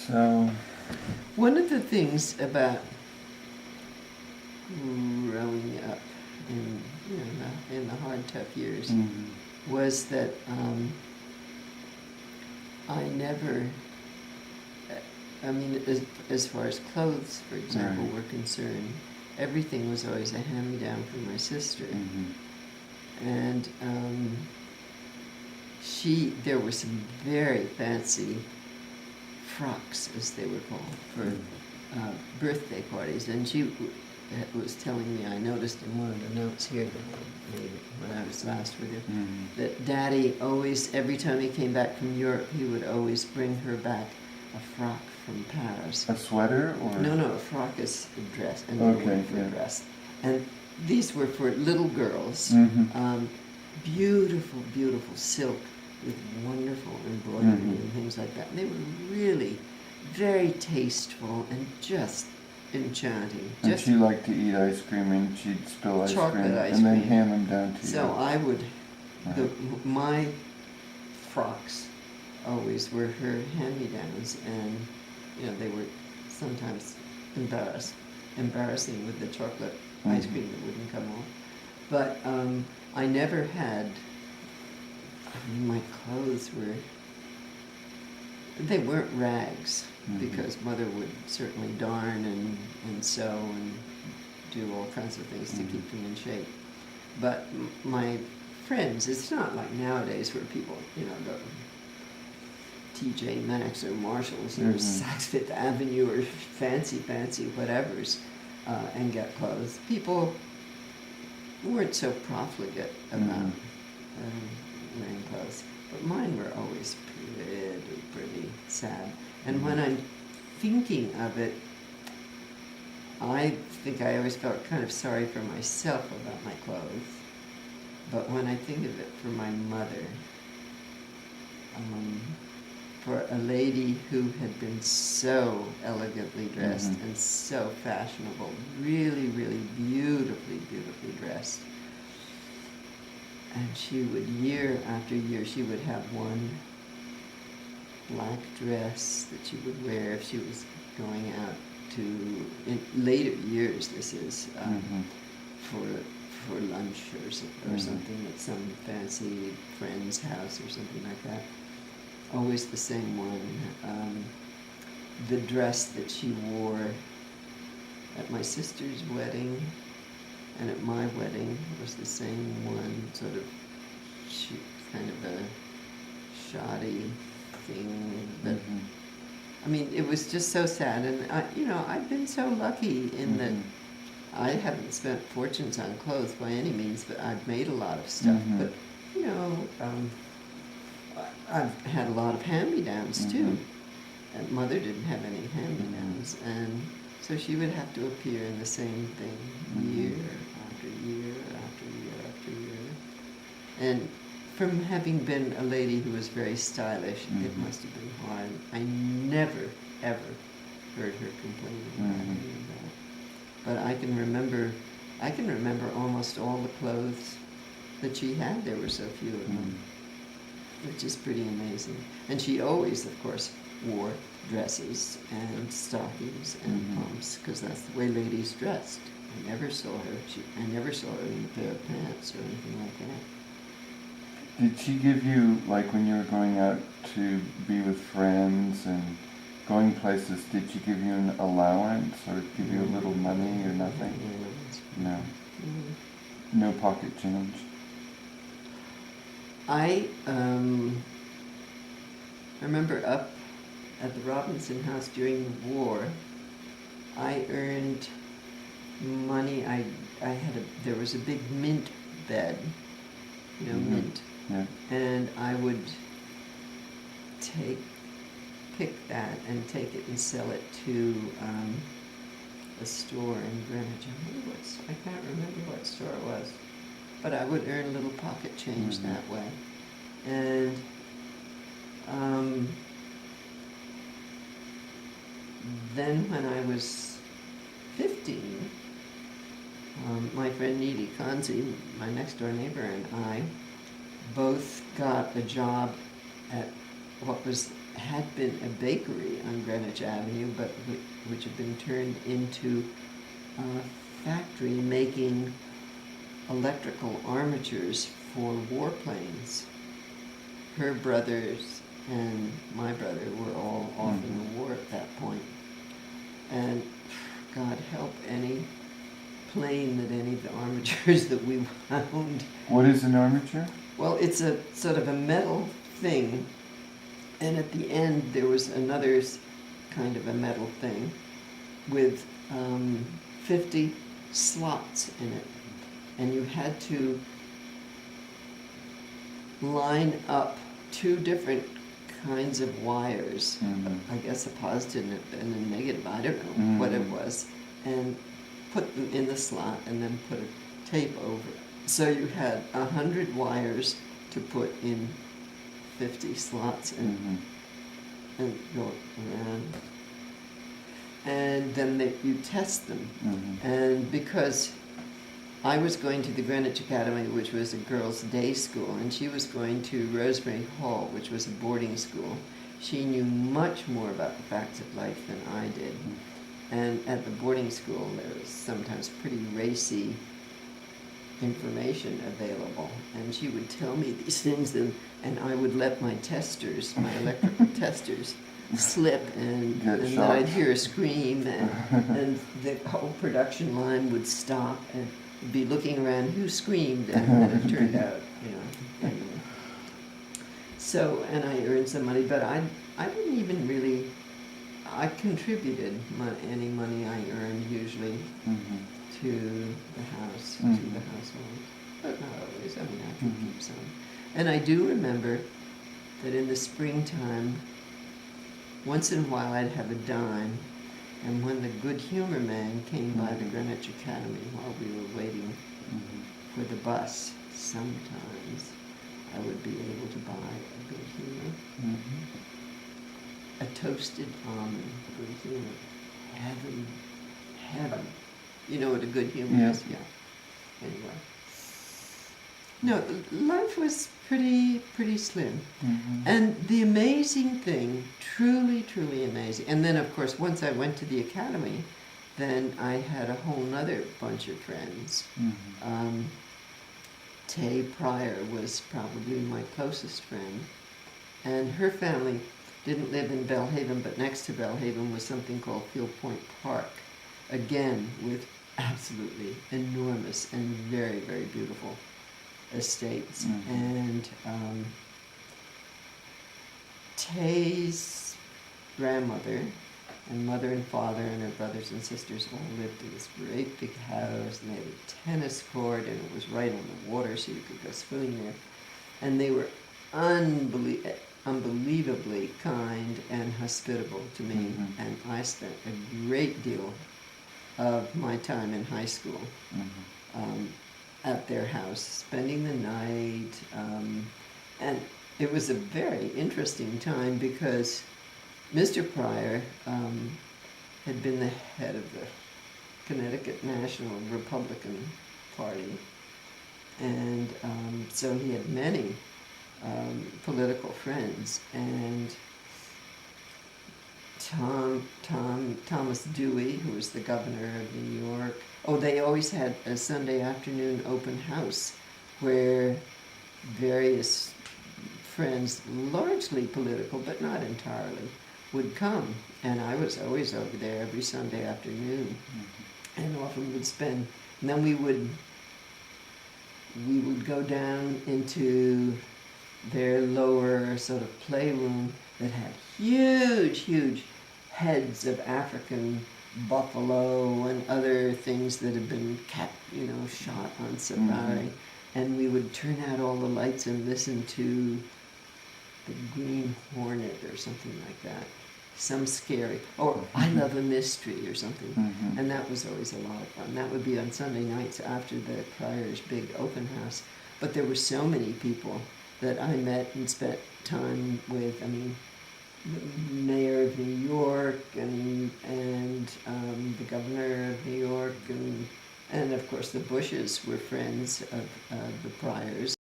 So, one of the things about growing up in in the hard, tough years was that I never. I mean, as far as clothes, for example, were concerned, everything was always a hand-me-down from my sister, and there were some very fancy frocks, as they were called, for birthday parties, and she was telling me, I noticed in one of the notes here that I made when I was last with her, that Daddy always, every time he came back from Europe, he would always bring her back a frock from Paris. A sweater or? No, a frock is a dress, and okay, for a dress. And these were for little girls. Beautiful, beautiful silk with wonderful embroidery and things like that. And they were really very tasteful and just enchanting. And she liked to eat ice cream, and she'd spill ice cream, and then hand them down to you. So I would, my frocks always were her hand-me-downs, and they were sometimes embarrassing with the chocolate ice cream that wouldn't come off. But I never had. My clothes they weren't rags, because Mother would certainly darn and sew and do all kinds of things to keep them in shape. But my friends, it's not like nowadays where people, go to TJ Maxx or Marshalls or Saks Fifth Avenue or fancy whatevers and get clothes. People weren't so profligate about wearing clothes, but mine were always pretty sad. And when I'm thinking of it, I think I always felt kind of sorry for myself about my clothes. But when I think of it for my mother, for a lady who had been so elegantly dressed and so fashionable, really, really beautifully dressed, and she would, year after year, she would have one black dress that she would wear if she was going out to, in later years, this is, for lunch or something at some fancy friend's house or something like that. Always the same one. The dress that she wore at my sister's wedding and at my wedding was the same one, sort of kind of a shoddy thing. But I mean, it was just so sad. And I've been so lucky in that I haven't spent fortunes on clothes by any means, but I've made a lot of stuff. But I've had a lot of hand-me-downs too. And Mother didn't have any hand-me-downs, and so she would have to appear in the same thing year after year after year after year. And from having been a lady who was very stylish, it must have been hard. I never, ever heard her complaining about any of that. But I can remember almost all the clothes that she had. There were so few of them, which is pretty amazing. And she always, of course, wore dresses and stockings and pumps, because that's the way ladies dressed. I never saw her in a pair of pants or anything like that. Did she give you, like when you were going out to be with friends and going places, did she give you an allowance or give you a little money or nothing? No. No pocket change? I remember up at the Robinson House during the war, I earned money. There was a big mint bed, mint. Yeah. And I would pick that and take it and sell it to a store in Greenwich. I can't remember what store it was, but I would earn a little pocket change that way. And then when I was 15, my friend Neely Kanzi, my next door neighbor, and I both got a job at what was had been a bakery on Greenwich Avenue, but which had been turned into a factory making electrical armatures for warplanes. Her brothers and my brother were all off in the war at that point. And God help any plane that any of the armatures that we wound. What is an armature? Well, it's a sort of a metal thing, and at the end there was another kind of a metal thing with 50 slots in it, and you had to line up two different kinds of wires, I guess a positive and a negative, I don't know what it was, and put them in the slot and then put a tape over it. So you had 100 wires to put in 50 slots and go around. And then you test them. And because I was going to the Greenwich Academy, which was a girls' day school, and she was going to Rosemary Hall, which was a boarding school, she knew much more about the facts of life than I did. And at the boarding school, there was sometimes pretty racy information available, and she would tell me these things, and I would let my testers, my electrical testers, slip, and then I'd hear a scream, and the whole production line would stop and be looking around who screamed, and then it turned out, anyway. So, and I earned some money, but I didn't even really, I contributed any money I earned usually to the house, to the household, but not always. I mean, I could keep some. And I do remember that in the springtime, once in a while I'd have a dime, and when the good humor man came by the Greenwich Academy while we were waiting for the bus, sometimes I would be able to buy a good humor. A toasted almond, good humor. Heaven, heaven. You know what a good humor is? Yeah. Anyway. No, life was pretty slim. And the amazing thing, truly, truly amazing, and then of course once I went to the academy, then I had a whole nother bunch of friends. Tay Pryor was probably my closest friend, and her family didn't live in Belhaven, but next to Belhaven was something called Field Point Park, again with absolutely enormous and very, very beautiful estates. And Tay's grandmother and mother and father and her brothers and sisters all lived in this great big house, and they had a tennis court, and it was right on the water, so you could go swimming there. And they were unbelievably kind and hospitable to me, and I spent a great deal of my time in high school at their house, spending the night, and it was a very interesting time because Mr. Pryor had been the head of the Connecticut National Republican Party, and so he had many political friends, and Thomas Dewey, who was the governor of New York. Oh, they always had a Sunday afternoon open house where various friends, largely political, but not entirely, would come. And I was always over there every Sunday afternoon, and often would spend, and then we would go down into their lower sort of playroom that had huge heads of African buffalo and other things that had been shot on safari. And we would turn out all the lights and listen to the Green Hornet or something like that. Some scary, or I Love a Mystery or something. And that was always a lot of fun. That would be on Sunday nights after the Pryor's big open house. But there were so many people that I met and spent time with. I mean, the mayor of New York and the governor of New York, and of course the Bushes were friends of the Pryors.